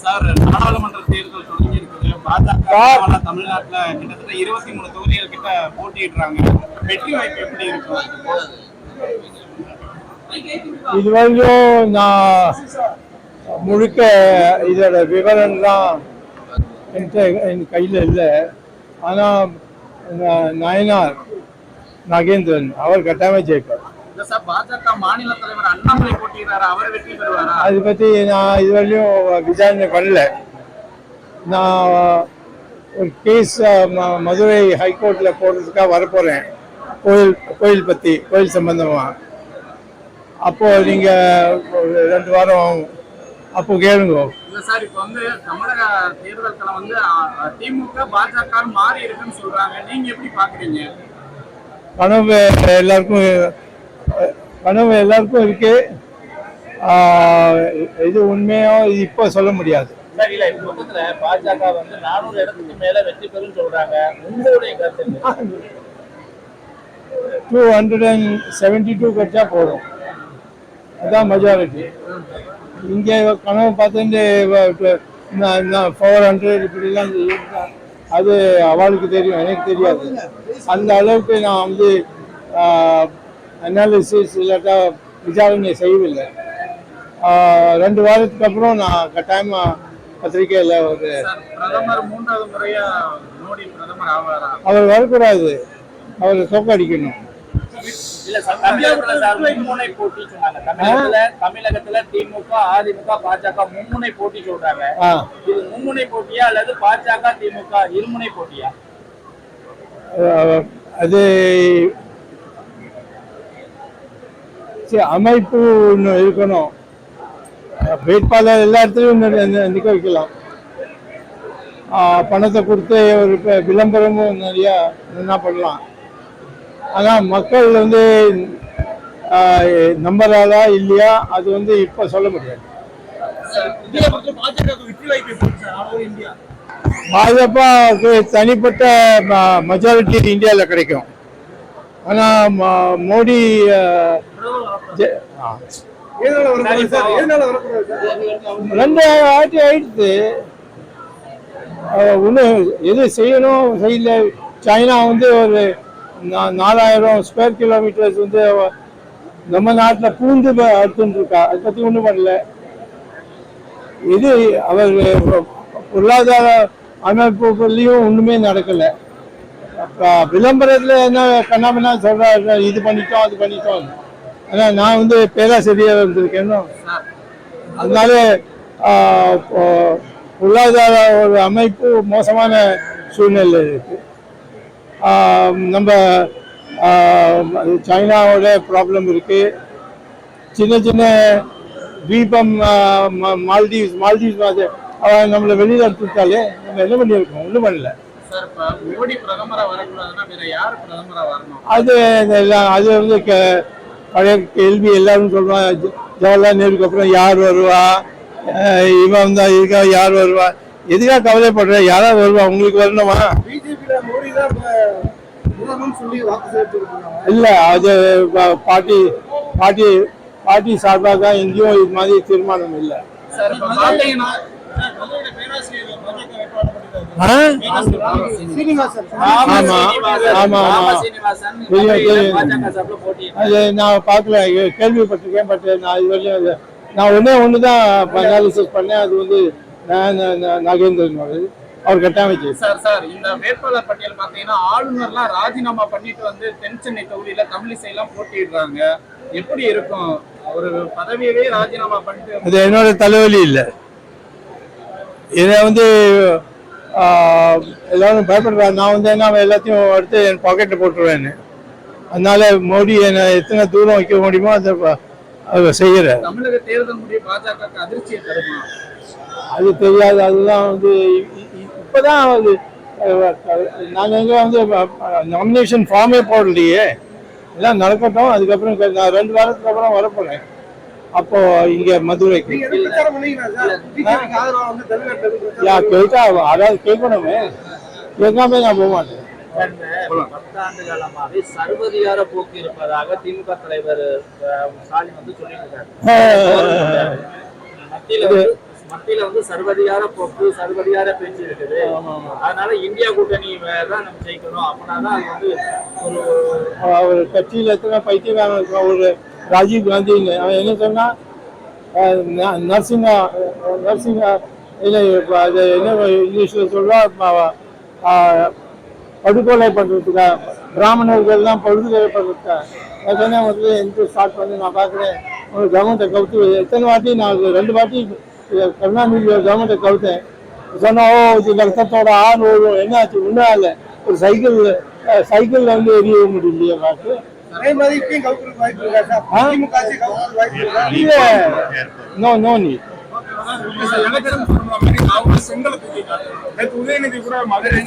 Sir, நாடாளுமன்ற தேர்தல் தொடங்கி இருக்குது. பாஜக தமிழ்நாட்டுல கிட்டத்தட்ட 23 தொகுதிகள் கிட்ட போட்டியிடுறாங்க. வெற்றி வாய்ப்பு எப்படி இருக்கும்? இதுவரையும் நான் முழுக்க இதோட விவரம்லாம் என் கையில் இல்லை. ஆனால் நயனார் நாகேந்திரன் அவர் கட்டாயமாக ஜெயிப்பார். பாஜக மாநில தலைவர் அண்ணாமலை போட்டியிடுறாரு, அவர் வெற்றி பெறுவாரா? அதை பற்றி நான் இதுவரையும் விசாரணை பண்ணல. நான் ஒரு கேஸ் மதுரை ஹைகோர்ட்டில் போடுறதுக்காக வரப்போகிறேன், கோயில் சம்பந்தமாக. அப்போது நீங்கள் ஒரு 2 வாரம் அப்போ கேளுங்க. சார், இப்போ வந்து தமிழக தேர்தல் களம் வந்து திமுக பாஜக மாறி இருக்குன்னு சொல்றாங்க, நீங்க எப்படி பாக்குறீங்க? கனவு எல்லாருக்கும் இருக்கு. இது உண்மையோ இது இப்போ சொல்ல முடியாது. பாஜக வந்து 400 இடத்துக்கு மேல வெற்றி பெறும் சொல்றாங்க, உங்களுடைய கருத்து? 272 கட்சா போதும், அதான் மெஜாரிட்டி. இங்கே கனவு பார்த்துட்டு 400 இப்படிலாம் அது அவளுக்கு தெரியும், எனக்கு தெரியாது. அந்த அளவுக்கு நான் வந்து அனாலிசிஸ் இல்லாட்டா விசாரணை செய்யவில்லை. 2 வாரத்துக்கு அப்புறம் நான் கட்டாயமாக பத்திரிகையில் ஒரு பிரதமர் 3வது முறையா மோடி பிரதமர் ஆவாரா? அவர் வரக்கூடாது, அவரை தோக்கடிக்கணும். தமிழகத்துல திமுக, அதிமுக, பாஜக மும்முனை போட்டி சொல்றாங்க. இது மும்முனை போட்டியா அல்லது பாஜக திமுக இருமுனை போட்டியா? அது அமைப்பு ஒன்று இருக்கணும். வேட்பாளர் எல்லா இடத்துலையும் நிற்க வைக்கலாம். பணத்தை கொடுத்து ஒரு விளம்பரமும் நிறையா என்ன பண்ணலாம். ஆனால் மக்கள் வந்து நம்புறாரா இல்லையா அது வந்து இப்போ சொல்ல முடியாது. பாஜகவுக்கு தனிப்பட்ட மெஜாரிட்டி இந்தியாவில் கிடைக்கும். ஆனால் மோடி 2 ஆட்சி ஆயிடுச்சு. ஒன்றும் எது செய்யணும் செய்யல. சைனா வந்து ஒரு 4000 ஸ்கொயர் கிலோமீட்டர்ஸ் வந்து நம்ம நாட்டில் பூந்து அடுத்துட்டு இருக்கா. அதை பற்றி ஒன்றும் பண்ணல. இது அவர் பொருளாதார அமைப்புலையும் ஒன்றுமே நடக்கலை. விளம்பரத்தில் என்ன கண்ணாமண்ணா சொல்கிறாரு, இது பண்ணிட்டோம் அது பண்ணிட்டோம். ஆனால் நான் வந்து பேராசிரியர் இருந்திருக்கேன்னு, அதனால பொருளாதார ஒரு அமைப்பு மோசமான சூழ்நிலை இருக்குது. நம்ம சைனாவோட ப்ராப்ளம் இருக்குது. சின்ன சின்ன தீபம் மால்தீவ்ஸ் நம்மளை வெளியில் எடுத்துட்டாலே நம்ம என்ன பண்ணியிருக்கோம்? ஒன்றும் பண்ணல. அது வந்து பழைய கேள்வி. எல்லாரும் சொல்லுவாங்க, ஜவஹர்லால் நேருக்கு அப்புறம் யார் வருவா, இவன் வந்தா இருக்கா, யார் வருவா, எதுக்காக கவலைப்படுற? யாராவது வருவா, உங்களுக்கு வரணுமா? இல்லை, அது பார்ட்டி சார்பாக தான் எங்கேயும் இது மாதிரி தீர்மானம் இல்லை. அது நான் பார்க்கல, கேள்விப்பட்டிருக்கேன். பட் நான் இது வரையும் நான் ஒண்ணுதான் அனாலிசிஸ் பண்ணேன். அது வந்து நாகேந்திரன் அவர் கட்டாயச்சு. சார், இந்த வேட்பாளர் பட்டியல் பாத்தீங்கன்னா ஆளுநர்லாம் ராஜினாமா பண்ணிட்டு வந்து தென் சென்னை தொகுதியில தமிழிசை எல்லாம் போட்டிடுறாங்க. எப்படி இருக்கும்? ஒரு பதவியவே ராஜினாமா பண்ணிட்டு. அது என்னோட தலைவலி இல்லை. இதை வந்து எல்லாரும் பயப்படுறாங்க. நான் வந்து என்ன எல்லாத்தையும் எடுத்து என் பாக்கெட்டில் போட்டுருவேன்னு. அதனால மோடி என்னை எத்தனை தூரம் வைக்க முடியுமோ அதை செய்யறேன். தமிழக தேர்தல் முடிய பாஜக அதிர்ச்சியை தருமா? அது தெரியாது. அதுதான் வந்து இப்போதான் அது நாங்கள் எங்கே வந்து நாமினேஷன் ஃபார்மே போடலையே. எல்லாம் நடக்கட்டும். அதுக்கப்புறம் நான் 2 வாரத்துக்கு அப்புறம் வரப்போறேன். அப்போ இங்க மதுரைக்கு அதாவது கேட்கணுமே, கேட்காம நான் போக மாட்டேன். 10 ஆண்டு காலமாகவே சர்வதிகார போக்கு இருப்பதாக திமுக தலைவர் ஸ்டாலின் வந்து சொல்லிட்டு இருக்காரு. மத்தியில வந்து சர்வதிகார போக்கு, சர்வதிகார பேச்சு இருக்குது. அதனால இந்தியா கூட்டணி தான் நம்ம ஜெயிக்கணும். அப்படின்னா அது வந்து ஒரு கட்சியில் எத்தனை பைத்தியக்காரன் இருக்கான். ஒரு ராஜீவ் காந்தின்னு அவன் என்ன சொன்னா, நர்சிங்கா நர்சிங்கா இல்லை அது என்ன இங்கிலீஷில் சொல்லுவா, படுகொலை பண்ணுறதுக்கா, பிராமணர்கள் தான் படுகொலை பண்ணுறதுக்கா. அதுதானே வந்து எந்த ஸ்டார்ட் பண்ணி நான் பார்க்குறேன். ஒரு கவர்மெண்ட்டை கவுத்து எத்தனை வாட்டி நான் 2 வாட்டி கருணாநிதி கவர்மெண்ட்டை கவுத்தேன். சொன்னா ஓ இது ரத்தத்தோட ஆறு ஓடும். என்ன ஆச்சு? ஒன்றும் இல்லை. ஒரு சைக்கிள் வந்து எரிய முடியலையே பார்த்து. நோ நீ உதயநிதி கூட மதுரை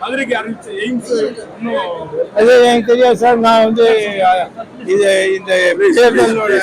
மதுரைக்கு அறிவிச்ச எய்ம்ஸ் அது எனக்கு தெரியாது சார். நான் வந்து இது இந்த தேர்தலோட